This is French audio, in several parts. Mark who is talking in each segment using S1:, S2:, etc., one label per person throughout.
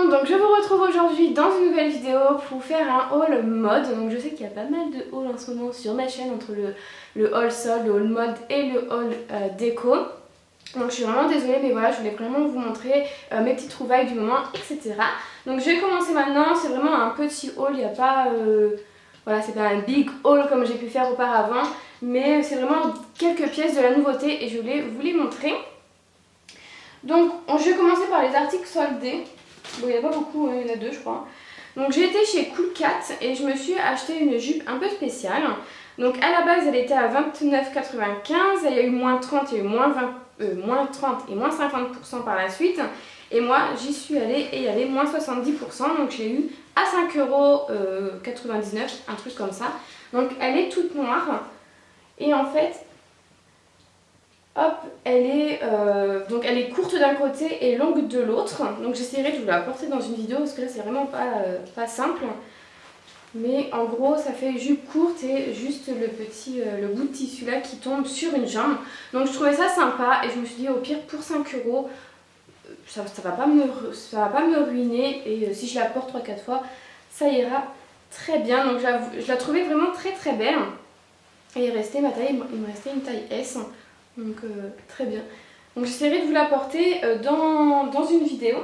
S1: monde, donc je vous retrouve aujourd'hui dans une nouvelle vidéo pour faire un haul mode. Donc je sais qu'il y a pas mal de hauls en ce moment sur ma chaîne entre le haul sol, le haul mode et le haul déco. Donc je suis vraiment désolée mais voilà, je voulais vraiment vous montrer mes petites trouvailles du moment, etc. Donc je vais commencer maintenant, c'est vraiment un petit haul, il n'y a pas... voilà, c'est pas un big haul comme j'ai pu faire auparavant, mais c'est vraiment quelques pièces de la nouveauté et je voulais vous les montrer. Donc je vais commencer par les articles soldés. Bon, il n'y en a pas beaucoup, il y en a deux je crois. Donc j'ai été chez Cool Cat et je me suis acheté une jupe un peu spéciale. Donc à la base elle était à 29,95, il y a eu moins 30, il y a eu moins 30 et moins 50% par la suite. Et moi j'y suis allée et il y avait moins 70%, donc j'ai eu à 5,99 €, un truc comme ça. Donc elle est toute noire et en fait... hop, elle est courte d'un côté et longue de l'autre. Donc j'essaierai de vous la porter dans une vidéo parce que là c'est vraiment pas simple. Mais en gros ça fait jupe courte et juste le bout de tissu là qui tombe sur une jambe. Donc je trouvais ça sympa et je me suis dit au pire pour 5 €, ça va pas me ruiner. Et si je la porte 3-4 fois, ça ira très bien. Donc je la trouvais vraiment très belle. Et il restait ma taille, il me restait une taille S. Donc très bien. Donc j'essaierai de vous la porter dans une vidéo.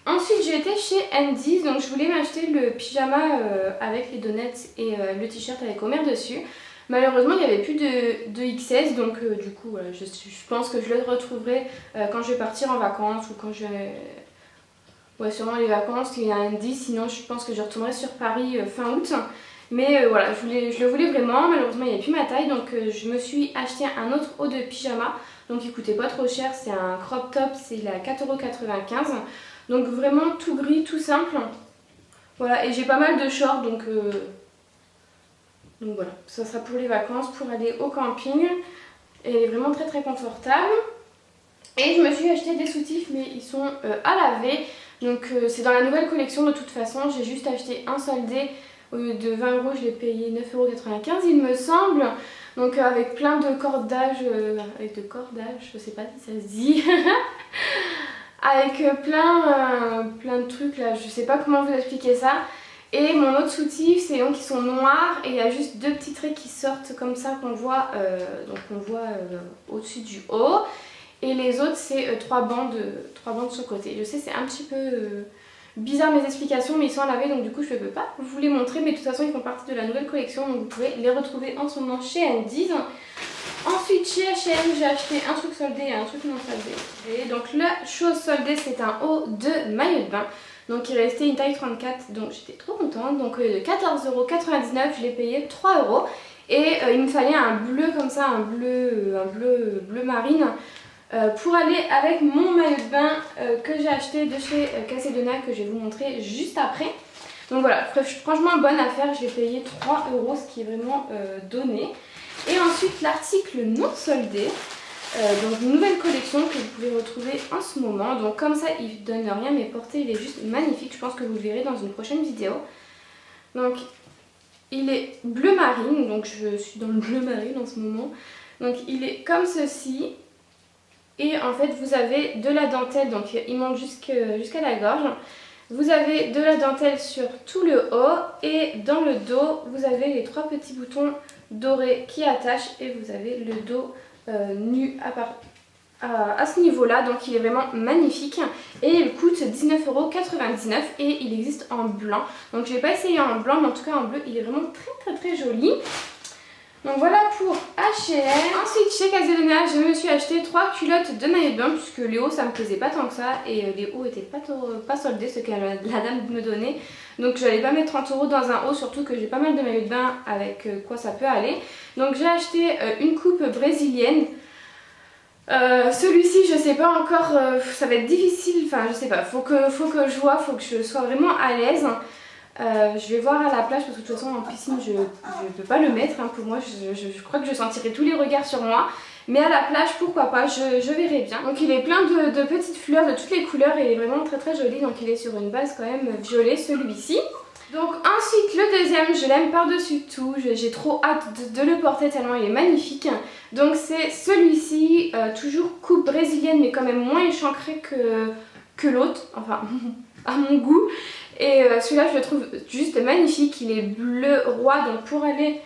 S1: Ensuite j'ai été chez Andy's, donc je voulais m'acheter le pyjama avec les donuts et le t-shirt avec Homer dessus. Malheureusement il n'y avait plus de XS, donc du coup voilà, je pense que je le retrouverai quand je vais partir en vacances ou quand je vais... Ouais, sûrement les vacances, il y a Andy's, sinon je pense que je retournerai sur Paris fin août. Mais voilà, je le voulais vraiment, malheureusement il n'y avait plus ma taille, donc je me suis acheté un autre haut de pyjama. Donc il coûtait pas trop cher, c'est un crop top, c'est à 4,95 €. Donc vraiment tout gris, tout simple. Voilà, et j'ai pas mal de shorts, donc voilà, ça sera pour les vacances, pour aller au camping. Et elle est vraiment très confortable. Et je me suis acheté des soutifs, mais ils sont à laver. Donc c'est dans la nouvelle collection de toute façon, j'ai juste acheté un soldé. Au lieu de 20 €, je l'ai payé 9,95 € il me semble. Donc avec plein de cordages, je sais pas si ça se dit. Avec plein de trucs là, je sais pas comment vous expliquer ça. Et mon autre soutif, c'est donc ils sont noirs et il y a juste deux petits traits qui sortent comme ça qu'on voit, au-dessus du haut. Et les autres c'est trois bandes sur le côté. Je sais c'est un petit peu... bizarre mes explications, mais ils sont à laver, donc du coup je ne peux pas vous les montrer, mais de toute façon ils font partie de la nouvelle collection, donc vous pouvez les retrouver en ce moment chez Andy's. Ensuite chez H&M j'ai acheté un truc soldé et un truc non soldé. Et donc la chose soldée c'est un haut de maillot de bain, donc il restait une taille 34, donc j'étais trop contente. Donc de 14,99 € je l'ai payé 3 €. Et il me fallait un bleu comme ça, un bleu marine. Pour aller avec mon maillot de bain que j'ai acheté de chez Casedona, que je vais vous montrer juste après. Donc voilà, franchement bonne affaire, je l'ai payé 3 €, ce qui est vraiment donné. Et ensuite l'article non soldé, donc une nouvelle collection que vous pouvez retrouver en ce moment. Donc comme ça il ne donne rien mais porté, il est juste magnifique, je pense que vous le verrez dans une prochaine vidéo. Donc il est bleu marine, donc je suis dans le bleu marine en ce moment. Donc il est comme ceci. Et en fait vous avez de la dentelle, donc il monte jusqu'à la gorge. Vous avez de la dentelle sur tout le haut et dans le dos vous avez les trois petits boutons dorés qui attachent et vous avez le dos nu à ce niveau là. Donc il est vraiment magnifique et il coûte 19,99 € et il existe en blanc. Donc je vais pas essayer en blanc mais en tout cas en bleu il est vraiment très joli. Donc voilà pour H&M. Ensuite chez Casedona je me suis acheté 3 culottes de maillot de bain puisque les hauts ça me plaisait pas tant que ça et les hauts étaient pas soldés, ce que la dame me donnait. Donc je n'allais pas mettre 30 € dans un haut, surtout que j'ai pas mal de maillots de bain avec quoi ça peut aller. Donc j'ai acheté une coupe brésilienne. Celui-ci je sais pas encore, ça va être difficile, enfin je sais pas, faut que je vois, faut que je sois vraiment à l'aise. Je vais voir à la plage parce que de toute façon en piscine je peux pas le mettre hein, pour moi, je crois que je sentirai tous les regards sur moi. Mais à la plage pourquoi pas, je verrai bien. Donc il est plein de petites fleurs de toutes les couleurs et il est vraiment très joli. Donc il est sur une base quand même violet celui-ci. Donc ensuite le deuxième je l'aime par-dessus tout, j'ai trop hâte de le porter tellement il est magnifique. Donc c'est celui-ci, toujours coupe brésilienne mais quand même moins échancré que l'autre, enfin à mon goût. Et celui-là je le trouve juste magnifique, il est bleu roi, donc pour aller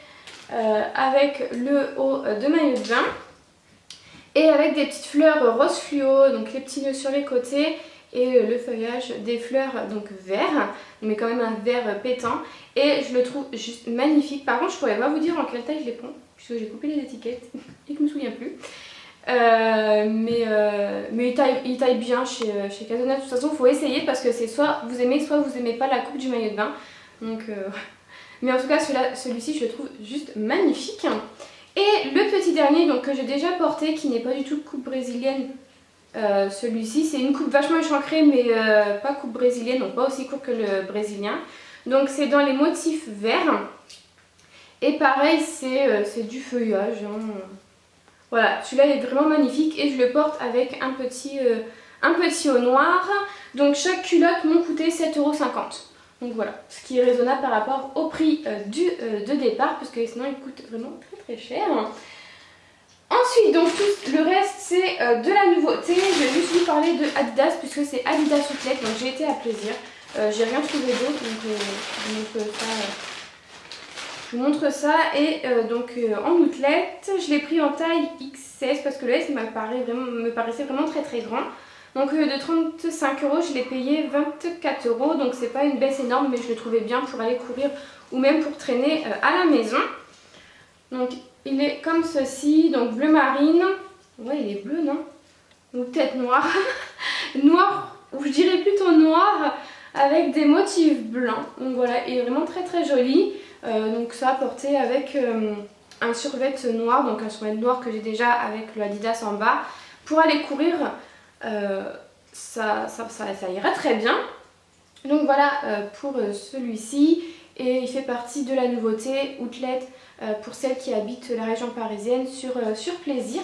S1: avec le haut de maillot de bain. Et avec des petites fleurs rose fluo, donc les petits nœuds sur les côtés et le feuillage des fleurs donc vert, mais quand même un vert pétant. Et je le trouve juste magnifique. Par contre je pourrais pas vous dire en quelle taille je les prends, puisque j'ai coupé les étiquettes et que je me souviens plus. Mais il taille bien chez Casona. De toute façon il faut essayer parce que c'est soit vous aimez pas la coupe du maillot de bain. Donc, mais en tout cas celui-ci je le trouve juste magnifique. Et le petit dernier donc, que j'ai déjà porté, qui n'est pas du tout coupe brésilienne, celui-ci c'est une coupe vachement échancrée mais pas coupe brésilienne, donc pas aussi court que le brésilien. Donc c'est dans les motifs verts et pareil c'est du feuillage, hein. Voilà, celui-là est vraiment magnifique et je le porte avec un petit haut noir. Donc chaque culotte m'ont coûté 7,50 €. Donc voilà, ce qui est raisonnable par rapport au prix de départ, parce que sinon il coûte vraiment très cher. Ensuite, donc tout le reste c'est de la nouveauté. Je vais juste vous parler de Adidas, puisque c'est Adidas Outlet, donc j'ai été à plaisir. J'ai rien trouvé d'autre, donc je vous montre ça. Et donc en outlet, je l'ai pris en taille XS parce que le S me paraissait vraiment très grand. Donc de 35 €, je l'ai payé 24 €, donc c'est pas une baisse énorme, mais je le trouvais bien pour aller courir ou même pour traîner à la maison. Donc il est comme ceci, donc bleu marine, ouais il est bleu non? Ou peut-être noir, noir, ou je dirais plutôt noir, avec des motifs blancs. Donc voilà, il est vraiment très joli. Donc ça a porté avec un survêt noir, donc un survêt noir que j'ai déjà avec le Adidas en bas. Pour aller courir, ça ira très bien. Donc voilà pour celui-ci. Et il fait partie de la nouveauté Outlet pour celles qui habitent la région parisienne sur Plaisir.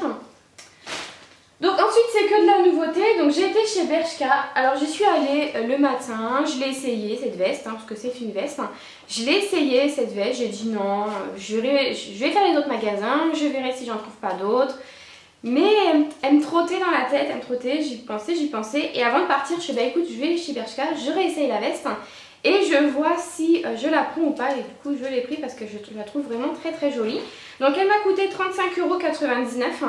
S1: Donc ensuite c'est que de la nouveauté, donc j'ai été chez Bershka, alors j'y suis allée le matin, je l'ai essayé cette veste, parce que c'est une veste, je l'ai essayé cette veste, j'ai dit non, je vais faire les autres magasins, je verrai si j'en trouve pas d'autres. Mais elle me trottait dans la tête, j'y pensais, et avant de partir je fais bah écoute je vais chez Bershka, je réessaye la veste et je vois si je la prends ou pas, et du coup je l'ai pris parce que je la trouve vraiment très jolie. Donc elle m'a coûté 35,99 €.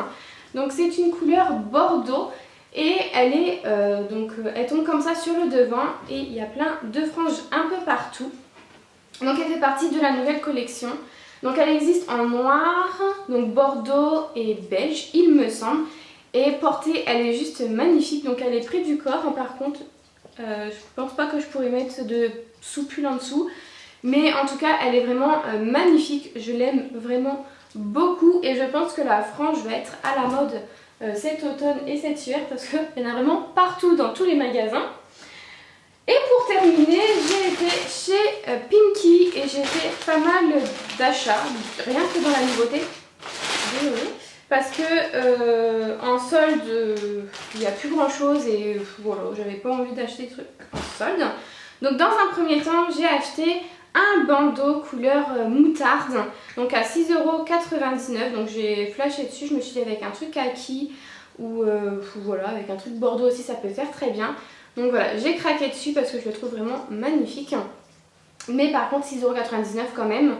S1: Donc c'est une couleur bordeaux et elle tombe comme ça sur le devant et il y a plein de franges un peu partout. Donc elle fait partie de la nouvelle collection. Donc elle existe en noir, donc bordeaux et beige il me semble. Et portée elle est juste magnifique, donc elle est près du corps. Par contre je pense pas que je pourrais mettre de sous-pull en dessous. Mais en tout cas elle est vraiment magnifique, je l'aime vraiment beaucoup et je pense que la frange va être à la mode cet automne et cet hiver parce qu'il y en a vraiment partout dans tous les magasins. Et pour terminer, j'ai été chez Pimkie et j'ai fait pas mal d'achats, rien que dans la nouveauté, parce que en solde il n'y a plus grand chose et voilà, j'avais pas envie d'acheter des trucs en solde. Donc dans un premier temps j'ai acheté un bandeau couleur moutarde, donc à 6,99 €. Donc j'ai flashé dessus, je me suis dit avec un truc kaki ou voilà, avec un truc bordeaux aussi ça peut faire très bien. Donc voilà, j'ai craqué dessus parce que je le trouve vraiment magnifique. Mais par contre 6,99 € quand même.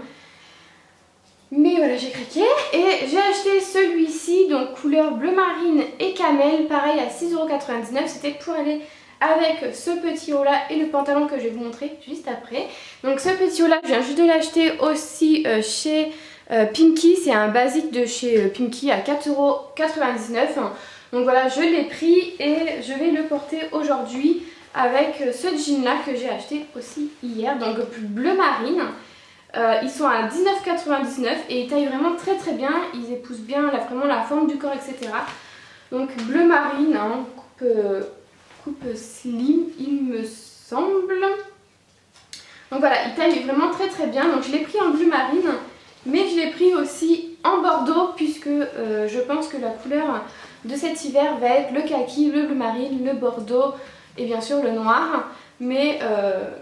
S1: Mais voilà, j'ai craqué et j'ai acheté celui-ci, donc couleur bleu marine et camel, pareil à 6,99 €. C'était pour aller avec ce petit haut là et le pantalon que je vais vous montrer juste après. Donc ce petit haut là, je viens juste de l'acheter aussi chez Pimkie. C'est un basique de chez Pimkie à 4,99 €. Donc voilà, je l'ai pris et je vais le porter aujourd'hui avec ce jean là que j'ai acheté aussi hier, donc bleu marine. Ils sont à 19,99 € et ils taillent vraiment très bien, ils épousent bien vraiment la forme du corps, etc. Donc bleu marine, hein, coupe slim il me semble. Donc voilà, il taille vraiment très bien. Donc je l'ai pris en bleu marine, mais je l'ai pris aussi en bordeaux puisque je pense que la couleur de cet hiver va être le kaki, le bleu marine, le bordeaux et bien sûr le noir. Mais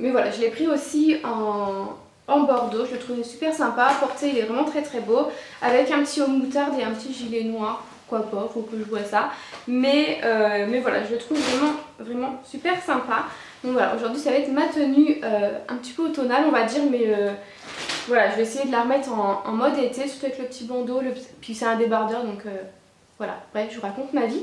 S1: voilà, je l'ai pris aussi en bordeaux, je le trouvais super sympa à porter, il est vraiment très beau, avec un petit haut moutarde et un petit gilet noir pourquoi pas, faut que je vois ça. Mais voilà, je le trouve vraiment super sympa. Donc voilà, aujourd'hui ça va être ma tenue un petit peu automnale on va dire, mais voilà, je vais essayer de la remettre en mode été, surtout avec le petit bandeau, puis c'est un débardeur, donc voilà, bref, je vous raconte ma vie.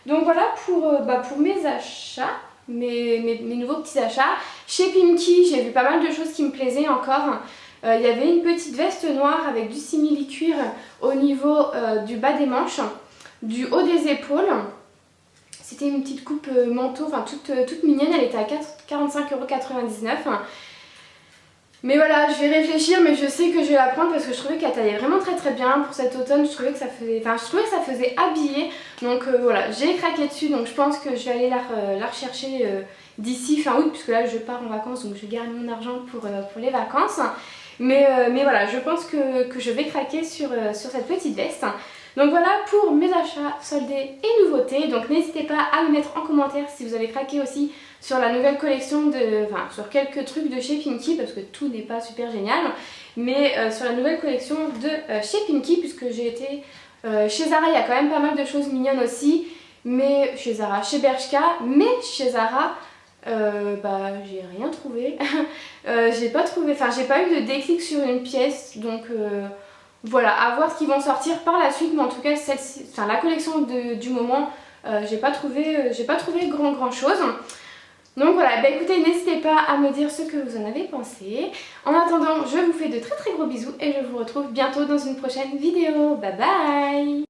S1: Donc voilà pour mes achats, mes nouveaux petits achats. Chez Pimkie, j'ai vu pas mal de choses qui me plaisaient encore. Il y avait une petite veste noire avec du simili-cuir au niveau du bas des manches, du haut des épaules. C'était une petite coupe manteau, enfin toute mignonne, elle était à 45,99 €. Mais voilà, je vais réfléchir, mais je sais que je vais la prendre parce que je trouvais qu'elle taillait vraiment très bien pour cet automne. Je trouvais que ça faisait habiller. Donc voilà, j'ai craqué dessus, donc je pense que je vais aller la rechercher d'ici fin août, puisque là je pars en vacances, donc je garde mon argent pour les vacances. Mais voilà, je pense que je vais craquer sur cette petite veste. Donc voilà pour mes achats soldés et nouveautés. Donc n'hésitez pas à me mettre en commentaire si vous avez craqué aussi sur la nouvelle collection sur quelques trucs de chez Pimkie, parce que tout n'est pas super génial, mais sur la nouvelle collection de chez Pimkie, puisque j'ai été chez Zara, il y a quand même pas mal de choses mignonnes aussi, mais chez Zara, chez Bershka, mais chez Zara, j'ai rien trouvé. J'ai pas eu de déclic sur une pièce, donc voilà, à voir ce qu'ils vont sortir par la suite, mais en tout cas la collection du moment, j'ai pas trouvé grand chose. Donc voilà, écoutez, n'hésitez pas à me dire ce que vous en avez pensé. En attendant, je vous fais de très gros bisous et je vous retrouve bientôt dans une prochaine vidéo. Bye bye!